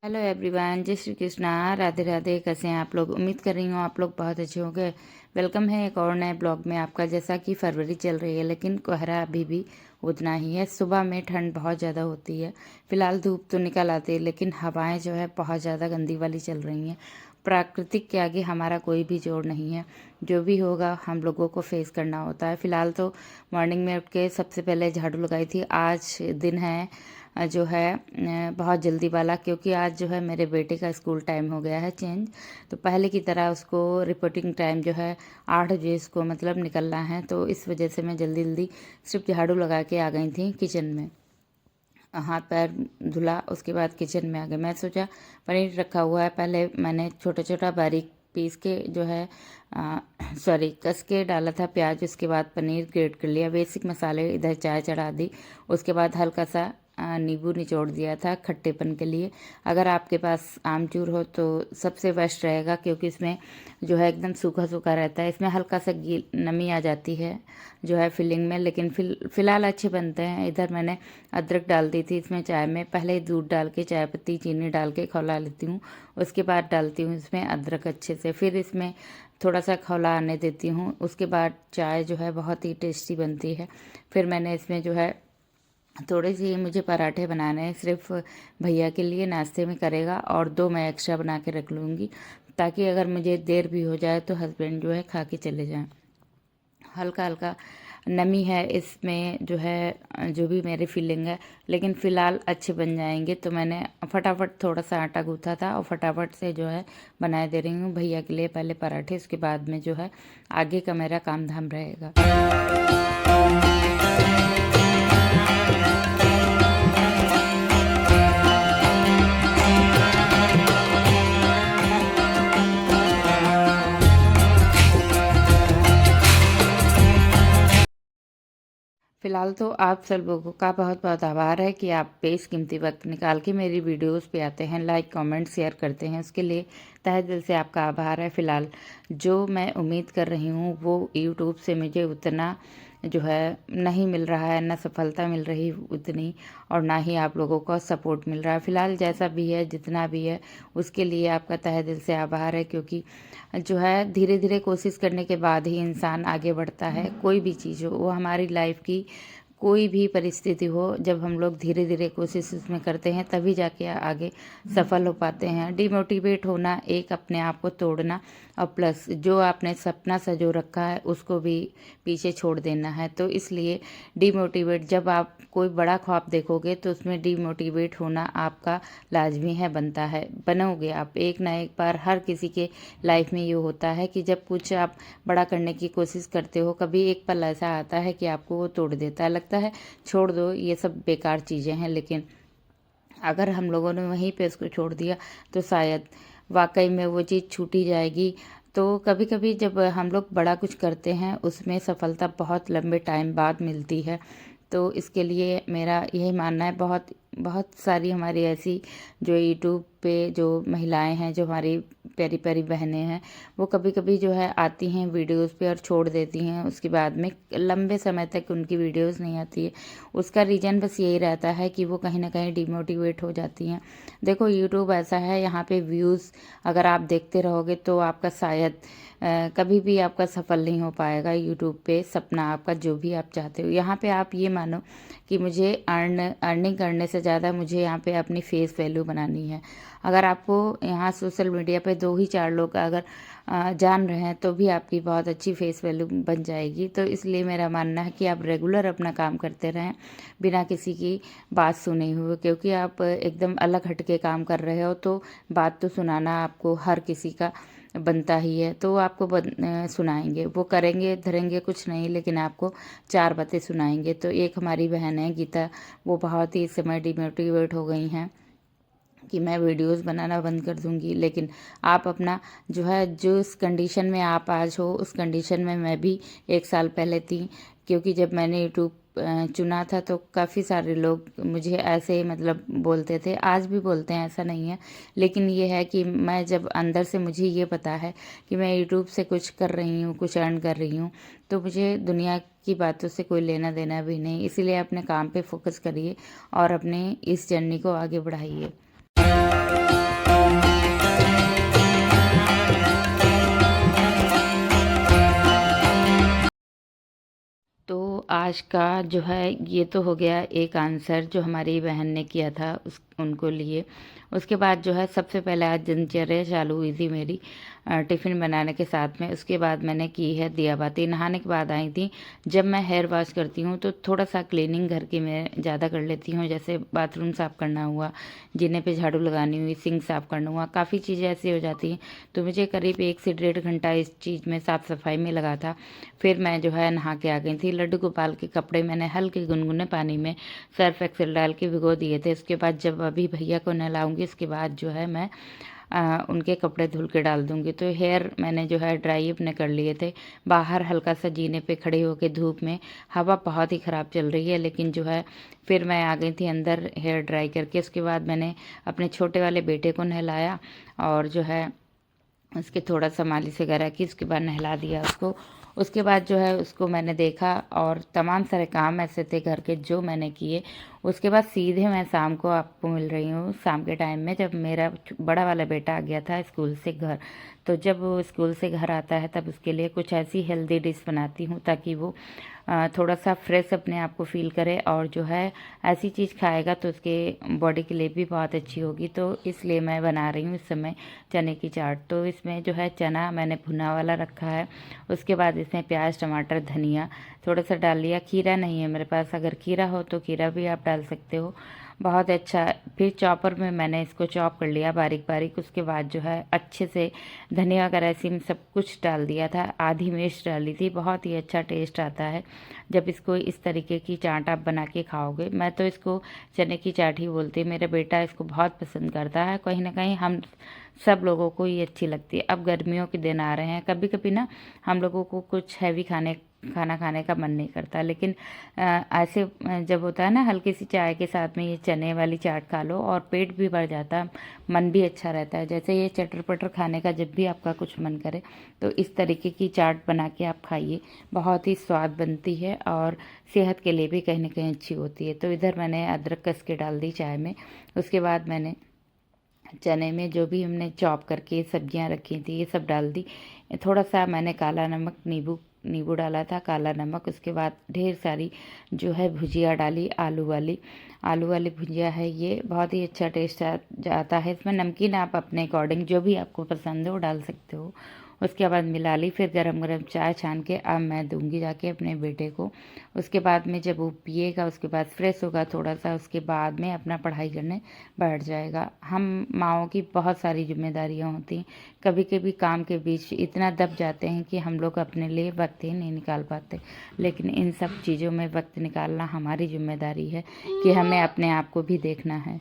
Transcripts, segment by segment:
Hello everyone, जय श्री कृष्णा, राधे राधे। कैसे हैं आप लोग? उम्मीद कर रही हूँ आप लोग बहुत अच्छे होंगे। वेलकम है एक और नए ब्लॉग में आपका। जैसा कि फरवरी चल रही है लेकिन कोहरा अभी भी उतना ही है। सुबह में ठंड बहुत ज़्यादा होती है। फिलहाल धूप तो निकल आती है लेकिन हवाएं जो है बहुत ज़्यादा गंदी वाली चल रही हैं। प्राकृतिक के आगे हमारा कोई भी जोड़ नहीं है। जो भी होगा हम लोगों को फेस करना होता है। फिलहाल तो मॉर्निंग में उठ के सबसे पहले झाड़ू लगाई थी। आज दिन है जो है बहुत जल्दी वाला, क्योंकि आज जो है मेरे बेटे का स्कूल टाइम हो गया है चेंज। तो पहले की तरह उसको रिपोर्टिंग टाइम जो है 8 बजे उसको मतलब निकलना है। तो इस वजह से मैं जल्दी जल्दी सिर्फ झाड़ू लगा के आ गई थी किचन में। हाथ पैर धुला, उसके बाद किचन में आ गए। मैं सोचा पनीर रखा हुआ है, पहले मैंने छोटा छोटा बारीक पीस के जो है सॉरी कस के डाला था प्याज। उसके बाद पनीर ग्रेट कर लिया। बेसिक मसाले, इधर चाय चढ़ा दी। उसके बाद हल्का सा नींबू निचोड़ दिया था खट्टेपन के लिए। अगर आपके पास आमचूर हो तो सबसे बेस्ट रहेगा, क्योंकि इसमें जो है एकदम सूखा सूखा रहता है। इसमें हल्का सा नमी आ जाती है जो है फिलिंग में, लेकिन फिलहाल अच्छे बनते हैं। इधर मैंने अदरक डाल दी थी इसमें चाय में। पहले दूध डाल के चाय पत्ती चीनी डाल के खौला लेती हूँ। उसके बाद डालती हूँ इसमें अदरक अच्छे से, फिर इसमें थोड़ा सा खौला आने देती हूँ। उसके बाद चाय जो है बहुत ही टेस्टी बनती है। फिर मैंने इसमें जो है थोड़े से मुझे पराठे बनाने हैं, सिर्फ भैया के लिए नाश्ते में करेगा, और 2 मैं एक्स्ट्रा बना के रख लूँगी, ताकि अगर मुझे देर भी हो जाए तो हस्बैंड जो है खा के चले जाएं। हल्का हल्का नमी है इसमें जो है, जो भी मेरी फीलिंग है, लेकिन फ़िलहाल अच्छे बन जाएंगे। तो मैंने फटाफट थोड़ा सा आटा गूँथा था और फटाफट से जो है बनाए दे रही हूँ भैया के लिए पहले पराठे। उसके बाद में जो है आगे का मेरा काम धाम रहेगा। फिलहाल तो आप सब लोगों का बहुत बहुत आभार है कि आप बेशकीमती वक्त निकाल के मेरी वीडियोस पे आते हैं, लाइक कमेंट शेयर करते हैं। उसके लिए तहे दिल से आपका आभार है। फिलहाल जो मैं उम्मीद कर रही हूँ वो यूट्यूब से मुझे उतना जो है नहीं मिल रहा है, ना सफलता मिल रही उतनी, और ना ही आप लोगों का सपोर्ट मिल रहा है। फिलहाल जैसा भी है, जितना भी है, उसके लिए आपका तहे दिल से आभार है। क्योंकि जो है धीरे धीरे कोशिश करने के बाद ही इंसान आगे बढ़ता है। कोई भी चीज़ हो, वो हमारी लाइफ की कोई भी परिस्थिति हो, जब हम लोग धीरे धीरे कोशिश उसमें करते हैं तभी जाके आगे सफल हो पाते हैं। डिमोटिवेट होना एक अपने आप को तोड़ना, और प्लस जो आपने सपना सजो रखा है उसको भी पीछे छोड़ देना है। तो इसलिए डिमोटिवेट, जब आप कोई बड़ा ख्वाब देखोगे तो उसमें डिमोटिवेट होना आपका लाजमी है, बनता है, बनोगे आप एक ना एक बार। हर किसी के लाइफ में ये होता है कि जब कुछ आप बड़ा करने की कोशिश करते हो, कभी एक पल ऐसा आता है कि आपको वो तोड़ देता है। लगता है छोड़ दो, ये सब बेकार चीज़ें हैं, लेकिन अगर हम लोगों ने वहीं पे उसको छोड़ दिया तो शायद वाकई में वो चीज़ छूटी जाएगी। तो कभी कभी जब हम लोग बड़ा कुछ करते हैं उसमें सफलता बहुत लंबे टाइम बाद मिलती है। तो इसके लिए मेरा यही मानना है। बहुत बहुत सारी हमारी ऐसी जो यूट्यूब पे जो महिलाएं हैं, जो हमारी प्यारी प्यारी बहनें हैं, वो कभी कभी जो है आती हैं वीडियोस पे और छोड़ देती हैं। उसके बाद में लंबे समय तक उनकी वीडियोस नहीं आती है। उसका रीज़न बस यही रहता है कि वो कहीं ना कहीं डिमोटिवेट हो जाती हैं। देखो यूट्यूब ऐसा है, यहाँ पे व्यूज़ अगर आप देखते रहोगे तो आपका शायद कभी भी आपका सफल नहीं हो पाएगा यूट्यूब पे सपना आपका, जो भी आप चाहते हो। यहाँ पे आप ये मानो कि मुझे अर्निंग करने से ज़्यादा मुझे यहाँ पे अपनी फेस वैल्यू बनानी है। अगर आपको यहाँ सोशल मीडिया पे 2 ही 4 लोग अगर जान रहे हैं तो भी आपकी बहुत अच्छी फेस वैल्यू बन जाएगी। तो इसलिए मेरा मानना है कि आप रेगुलर अपना काम करते रहें बिना किसी की बात सुने हुए, क्योंकि आप एकदम अलग हटके काम कर रहे हो तो बात तो सुनाना आपको हर किसी का बनता ही है। तो वो आपको सुनाएंगे, वो करेंगे धरेंगे कुछ नहीं, लेकिन आपको 4 बातें सुनाएंगे। तो एक हमारी बहन है गीता, वो बहुत ही इस समय डिमोटिवेट हो गई हैं कि मैं वीडियोस बनाना बंद कर दूंगी। लेकिन आप अपना जो है, जो इस कंडीशन में आप आज हो उस कंडीशन में मैं भी 1 साल पहले थी। क्योंकि जब मैंने यूट्यूब चुना था तो काफ़ी सारे लोग मुझे ऐसे मतलब बोलते थे, आज भी बोलते हैं, ऐसा नहीं है। लेकिन ये है कि मैं जब अंदर से मुझे ये पता है कि मैं यूट्यूब से कुछ कर रही हूँ, कुछ अर्न कर रही हूँ, तो मुझे दुनिया की बातों से कोई लेना देना भी नहीं। इसीलिए अपने काम पे फोकस करिए और अपने इस जर्नी को आगे बढ़ाइए। आज का जो है ये तो हो गया एक आंसर जो हमारी बहन ने किया था उस उनको लिए। उसके बाद जो है सबसे पहले आज दिनचर्या चालू हुई थी मेरी टिफ़िन बनाने के साथ में। उसके बाद मैंने की है दिया बाती। नहाने के बाद आई थी। जब मैं हेयर वॉश करती हूँ तो थोड़ा सा क्लीनिंग घर की मैं ज़्यादा कर लेती हूँ, जैसे बाथरूम साफ़ करना हुआ, जीने पे झाड़ू लगानी हुई, सिंक साफ़ करना हुआ, काफ़ी चीज़ें ऐसी हो जाती हैं। तो मुझे करीब 1 से 1.5 घंटा इस चीज़ में साफ़ सफाई में लगा था। फिर मैं जो है नहा के आ गई थी। लड्डू गोपाल के कपड़े मैंने हल्के गुनगुने पानी में सर्फ एक्सेल डाल के भिगो दिए थे। उसके बाद जब अभी भैया को नहलाऊंगी उसके बाद जो है मैं उनके कपड़े धुल के डाल दूंगी। तो हेयर मैंने जो है ड्राई अपने कर लिए थे। बाहर हल्का सा जीने पे खड़े होके धूप में, हवा बहुत ही ख़राब चल रही है, लेकिन जो है फिर मैं आ गई थी अंदर हेयर ड्राई करके। उसके बाद मैंने अपने छोटे वाले बेटे को नहलाया और जो है उसके थोड़ा सा मालिश वगैरह की। उसके बाद नहला दिया उसको। उसके बाद जो है उसको मैंने देखा और तमाम सारे काम ऐसे थे घर के जो मैंने किए। उसके बाद सीधे मैं शाम को आपको मिल रही हूँ, शाम के टाइम में जब मेरा बड़ा वाला बेटा आ गया था स्कूल से घर। तो जब वो स्कूल से घर आता है तब उसके लिए कुछ ऐसी हेल्दी डिश बनाती हूँ ताकि वो थोड़ा सा फ्रेश अपने आप को फील करे, और जो है ऐसी चीज़ खाएगा तो उसके बॉडी के लिए भी बहुत अच्छी होगी। तो इसलिए मैं बना रही हूँ इस समय चने की चाट। तो इसमें जो है चना मैंने भुना वाला रखा है। उसके बाद इसमें प्याज, टमाटर, धनिया थोड़ा सा डाल लिया। खीरा नहीं है मेरे पास, अगर खीरा हो तो खीरा भी आप डाल सकते हो, बहुत अच्छा। फिर चॉपर में मैंने इसको चॉप कर लिया बारीक बारीक। उसके बाद जो है अच्छे से धनिया वगैरह इसी सब कुछ डाल दिया था। आधी मिर्च डाली थी। बहुत ही अच्छा टेस्ट आता है जब इसको इस तरीके की चाट आप बना के खाओगे। मैं तो इसको चने की चाट ही बोलती हूँ। मेरा बेटा इसको बहुत पसंद करता है। कहीं ना कहीं हम सब लोगों को ये अच्छी लगती है। अब गर्मियों के दिन आ रहे हैं, कभी कभी ना हम लोगों को कुछ हैवी खाना खाने का मन नहीं करता, लेकिन ऐसे जब होता है ना हल्की सी चाय के साथ में ये चने वाली चाट खा लो और पेट भी भर जाता है, मन भी अच्छा रहता है। जैसे ये चटर पटर खाने का जब भी आपका कुछ मन करे तो इस तरीके की चाट बना के आप खाइए, बहुत ही स्वाद बनती है और सेहत के लिए भी कहीं ना कहीं अच्छी होती है। तो इधर मैंने अदरक कस के डाल दी चाय में। उसके बाद मैंने चने में जो भी हमने चॉप करके सब्जियां रखी थी ये सब डाल दी। थोड़ा सा मैंने काला नमक, नींबू डाला था, काला नमक। उसके बाद ढेर सारी जो है भुजिया डाली, आलू वाली भुजिया है ये, बहुत ही अच्छा टेस्ट आता है। इसमें नमकीन आप अपने अकॉर्डिंग जो भी आपको पसंद है वो डाल सकते हो। उसके बाद मिला ली। फिर गरम गरम चाय छान के अब मैं दूंगी जाके अपने बेटे को। उसके बाद में जब वो पिएगा उसके बाद फ्रेश होगा थोड़ा सा, उसके बाद में अपना पढ़ाई करने बैठ जाएगा। हम माँओं की बहुत सारी जिम्मेदारियां होती हैं, कभी कभी काम के बीच इतना दब जाते हैं कि हम लोग अपने लिए वक्त ही नहीं निकाल पाते, लेकिन इन सब चीज़ों में वक्त निकालना हमारी जिम्मेदारी है कि हमें अपने आप को भी देखना है।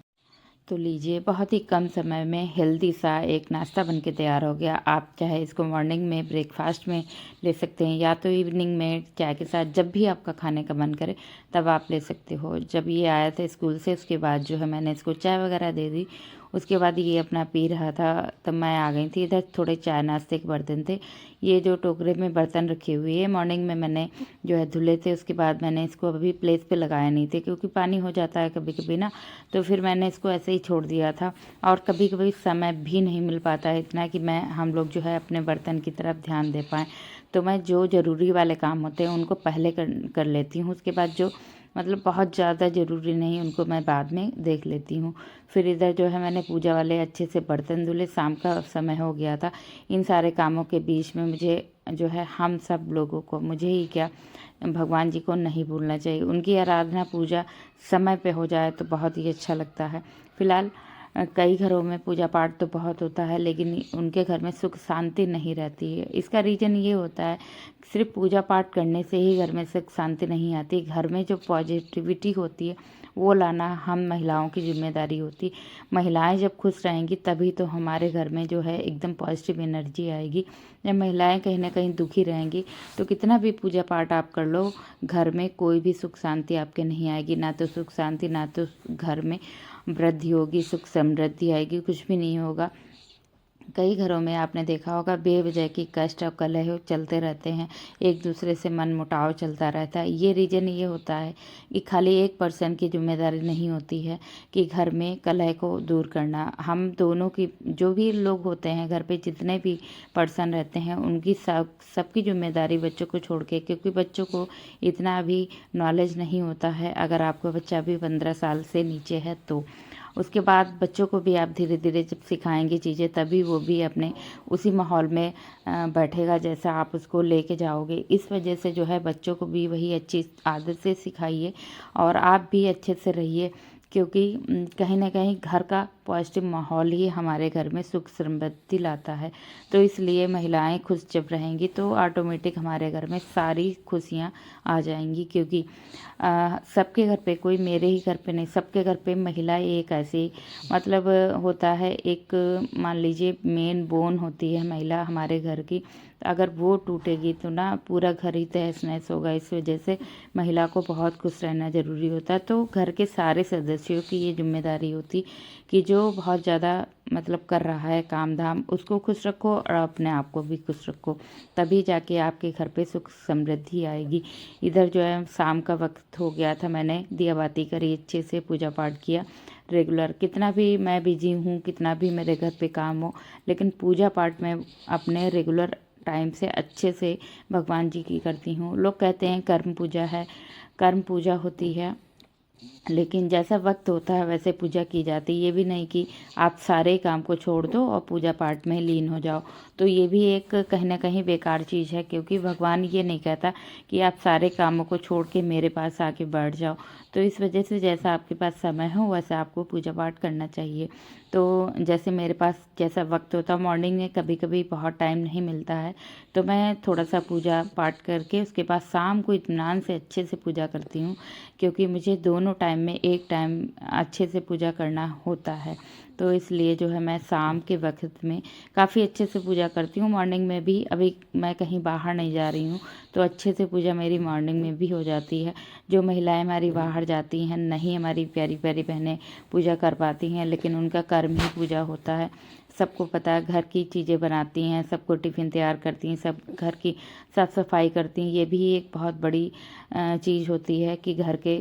तो लीजिए, बहुत ही कम समय में हेल्दी सा एक नाश्ता बनके तैयार हो गया। आप चाहे इसको मॉर्निंग में ब्रेकफास्ट में ले सकते हैं या तो इवनिंग में चाय के साथ, जब भी आपका खाने का मन करे तब आप ले सकते हो। जब ये आया था स्कूल से उसके बाद जो है मैंने इसको चाय वगैरह दे दी। उसके बाद ये अपना पी रहा था तब मैं आ गई थी। इधर थोड़े चाय नाश्ते के बर्तन थे, ये जो टोकरे में बर्तन रखे हुए हैं मॉर्निंग में मैंने जो है धुले थे। उसके बाद मैंने इसको अभी प्लेस पे लगाया नहीं थे क्योंकि पानी हो जाता है कभी कभी ना, तो फिर मैंने इसको ऐसे ही छोड़ दिया था। और कभी कभी समय भी नहीं मिल पाता है इतना कि हम लोग जो है अपने बर्तन की तरफ ध्यान दे पाएँ। तो मैं जो ज़रूरी वाले काम होते हैं उनको पहले कर लेती हूँ। उसके बाद जो मतलब बहुत ज़्यादा ज़रूरी नहीं उनको मैं बाद में देख लेती हूँ। फिर इधर जो है मैंने पूजा वाले अच्छे से बर्तन धुले, शाम का समय हो गया था। इन सारे कामों के बीच में मुझे जो है हम सब लोगों को, मुझे ही क्या भगवान जी को नहीं भूलना चाहिए। उनकी आराधना पूजा समय पे हो जाए तो बहुत ही अच्छा लगता है। फिलहाल कई घरों में पूजा पाठ तो बहुत होता है लेकिन उनके घर में सुख शांति नहीं रहती है। इसका रीज़न ये होता है सिर्फ पूजा पाठ करने से ही घर में सुख शांति नहीं आती। घर में जो पॉजिटिविटी होती है वो लाना हम महिलाओं की जिम्मेदारी होती। महिलाएं जब खुश रहेंगी तभी तो हमारे घर में जो है एकदम पॉजिटिव एनर्जी आएगी। जब महिलाएं कहीं ना कहीं दुखी रहेंगी तो कितना भी पूजा पाठ आप कर लो, घर में कोई भी सुख शांति आपके नहीं आएगी। ना तो सुख शांति, ना तो घर में वृद्धि होगी, सुख समृद्धि आएगी, कुछ भी नहीं होगा। कई घरों में आपने देखा होगा बेवजह की कष्ट और कलह चलते रहते हैं, एक दूसरे से मनमुटाव चलता रहता है। ये रीज़न ये होता है कि खाली एक पर्सन की जिम्मेदारी नहीं होती है कि घर में कलह को दूर करना। हम दोनों की, जो भी लोग होते हैं घर पे, जितने भी पर्सन रहते हैं, उनकी सबकी जिम्मेदारी बच्चों को छोड़ के, क्योंकि बच्चों को इतना भी नॉलेज नहीं होता है। अगर आपका बच्चा भी 15 साल से नीचे है तो उसके बाद बच्चों को भी आप धीरे धीरे जब सिखाएंगे चीज़ें, तभी वो भी अपने उसी माहौल में बैठेगा जैसा आप उसको लेके जाओगे। इस वजह से जो है बच्चों को भी वही अच्छी आदत से सिखाइए और आप भी अच्छे से रहिए, क्योंकि कहीं ना कहीं घर का पॉजिटिव माहौल ही हमारे घर में सुख समृद्धि लाता है। तो इसलिए महिलाएं खुश जब रहेंगी तो ऑटोमेटिक हमारे घर में सारी खुशियां आ जाएंगी, क्योंकि सबके घर पे, कोई मेरे ही घर पे नहीं, सबके घर पे महिला एक ऐसी, मतलब होता है, एक मान लीजिए मेन बोन होती है महिला हमारे घर की। अगर वो टूटेगी तो ना पूरा घर ही तहस नहस होगा। इस वजह से महिला को बहुत खुश रहना ज़रूरी होता है। तो घर के सारे सदस्यों की ये जिम्मेदारी होती कि जो बहुत ज़्यादा मतलब कर रहा है काम धाम, उसको खुश रखो और अपने आप को भी खुश रखो, तभी जाके आपके घर पे सुख समृद्धि आएगी। इधर जो है शाम का वक्त हो गया था, मैंने दिया बाती करी, अच्छे से पूजा पाठ किया रेगुलर। कितना भी मैं बिजी हूँ, कितना भी मेरे घर पे काम हो, लेकिन पूजा पाठ में अपने रेगुलर टाइम से अच्छे से भगवान जी की करती हूँ। लोग कहते हैं कर्म पूजा है, कर्म पूजा होती है, लेकिन जैसा वक्त होता है वैसे पूजा की जाती है। ये भी नहीं कि आप सारे काम को छोड़ दो और पूजा पाठ में लीन हो जाओ, तो ये भी एक कहीं ना कहीं बेकार चीज़ है, क्योंकि भगवान ये नहीं कहता कि आप सारे कामों को छोड़ के मेरे पास आके बैठ जाओ। तो इस वजह से जैसा आपके पास समय हो वैसा आपको पूजा पाठ करना चाहिए। तो जैसे मेरे पास जैसा वक्त होता है, मॉर्निंग में कभी कभी बहुत टाइम नहीं मिलता है, तो मैं थोड़ा सा पूजा पाठ करके उसके बाद शाम को इत्मीनान से अच्छे से पूजा करती हूँ, क्योंकि मुझे दोनों टाइम में एक टाइम अच्छे से पूजा करना होता है। तो इसलिए जो है मैं शाम के वक्त में काफ़ी अच्छे से पूजा करती हूँ। मॉर्निंग में भी, अभी मैं कहीं बाहर नहीं जा रही हूँ तो अच्छे से पूजा मेरी मॉर्निंग में भी हो जाती है। जो महिलाएं हमारी बाहर जाती हैं, नहीं हमारी प्यारी प्यारी बहनें पूजा कर पाती हैं, लेकिन उनका कर्म ही पूजा होता है। सबको पता है, घर की चीज़ें बनाती हैं, सबको टिफ़िन तैयार करती हैं, सब घर की साफ़ सफाई करती हैं। ये भी एक बहुत बड़ी चीज़ होती है कि घर के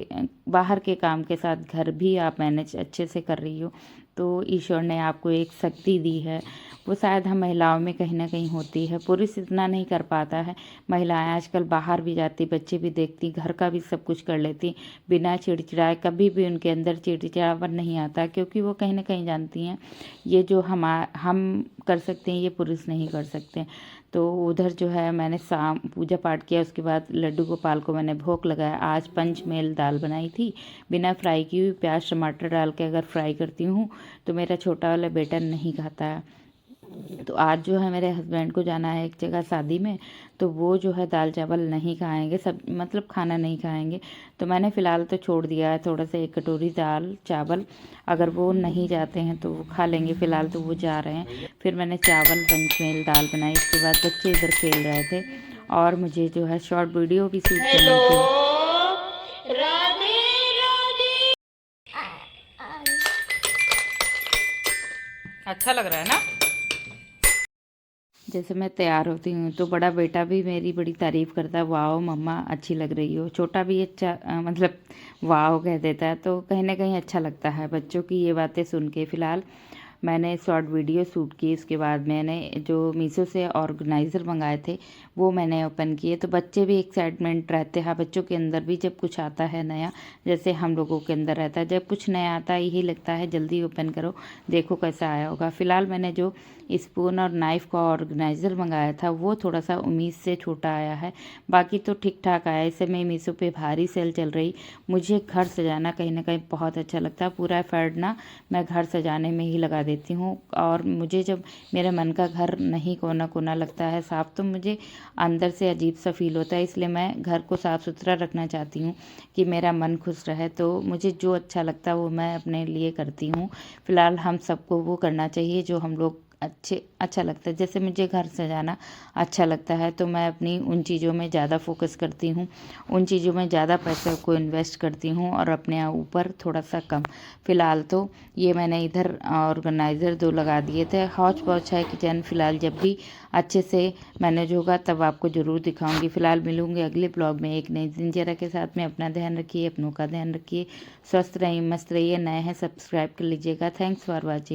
बाहर के काम के साथ घर भी आप मैनेज अच्छे से कर रही हो। तो ईश्वर ने आपको एक शक्ति दी है, वो शायद हम महिलाओं में कहीं ना कहीं होती है। पुरुष इतना नहीं कर पाता है। महिलाएं आजकल बाहर भी जाती, बच्चे भी देखती, घर का भी सब कुछ कर लेती बिना चिड़चिड़ाए। कभी भी उनके अंदर चिड़चिड़ापन नहीं आता, क्योंकि वो कहीं ना कहीं जानती हैं ये जो हम कर सकते हैं ये पुरुष नहीं कर सकते। तो उधर जो है मैंने शाम पूजा पाठ किया, उसके बाद लड्डू गोपाल को मैंने भोग लगाया। आज पंचमेल दाल बनाई थी, बिना फ्राई की हुई, प्याज टमाटर डाल के अगर फ्राई करती हूँ तो मेरा छोटा वाला बेटा नहीं खाता है। तो आज जो है मेरे हस्बैंड को जाना है एक जगह शादी में, तो वो जो है दाल चावल नहीं खाएंगे, सब मतलब खाना नहीं खाएंगे। तो मैंने फ़िलहाल तो छोड़ दिया है थोड़ा सा, एक कटोरी दाल चावल, अगर वो नहीं जाते हैं तो वो खा लेंगे। फ़िलहाल तो वो जा रहे हैं। फिर मैंने चावल पंचमेल दाल बनाई, उसके बाद बच्चे इधर खेल रहे थे और मुझे जो है शॉर्ट वीडियो भी शूट करनी थी। राधे राधे। अच्छा लग रहा है ना? जैसे मैं तैयार होती हूँ तो बड़ा बेटा भी मेरी बड़ी तारीफ़ करता है, वाह मम्मा अच्छी लग रही हो। छोटा भी अच्छा मतलब वाह कह देता है। तो कहीं ना कहीं अच्छा लगता है बच्चों की ये बातें सुन के। फ़िलहाल मैंने शॉर्ट वीडियो शूट की, उसके बाद मैंने जो मीशो से ऑर्गेनाइज़र मंगाए थे वो मैंने ओपन किए। तो बच्चे भी एक्साइटमेंट रहते हैं, बच्चों के अंदर भी जब कुछ आता है नया, जैसे हम लोगों के अंदर रहता है, जब कुछ नया आता है यही लगता है जल्दी ओपन करो, देखो कैसा आया होगा। फ़िलहाल मैंने जो स्पून और नाइफ़ का ऑर्गेनाइज़र मंगाया था वो थोड़ा सा उम्मीद से छोटा आया है, बाकी तो ठीक ठाक आया। इस समय मीशो पे भारी सेल चल रही। मुझे घर सजाना कहीं ना कहीं बहुत अच्छा लगता है, पूरा एफर्ट ना मैं घर सजाने में ही लगा देती हूँ। और मुझे जब मेरे मन का घर नहीं कोना कोना लगता है साफ़, तो मुझे अंदर से अजीब सा फील होता है। इसलिए मैं घर को साफ़ सुथरा रखना चाहती हूँ कि मेरा मन खुश रहे। तो मुझे जो अच्छा लगता है वो मैं अपने लिए करती हूँ। फ़िलहाल हम सबको वो करना चाहिए जो हम लोग अच्छा लगता है। जैसे मुझे घर सजाना अच्छा लगता है तो मैं अपनी उन चीज़ों में ज़्यादा फोकस करती हूँ, उन चीज़ों में ज़्यादा पैसे को इन्वेस्ट करती हूँ और अपने ऊपर थोड़ा सा कम। फ़िलहाल तो ये मैंने इधर ऑर्गेनाइज़र 2 लगा दिए थे। हौच पौच है किचन। फ़िलहाल जब भी अच्छे से मैनेज होगा तब आपको ज़रूर दिखाऊंगी। फ़िलहाल मिलूंगी अगले ब्लॉग में एक नई दिनचर्या के साथ में। अपना ध्यान रखिए, अपनों का ध्यान रखिए, स्वस्थ रहिए, मस्त रहिए। नए हैं सब्सक्राइब कर लीजिएगा। Thanks for watching.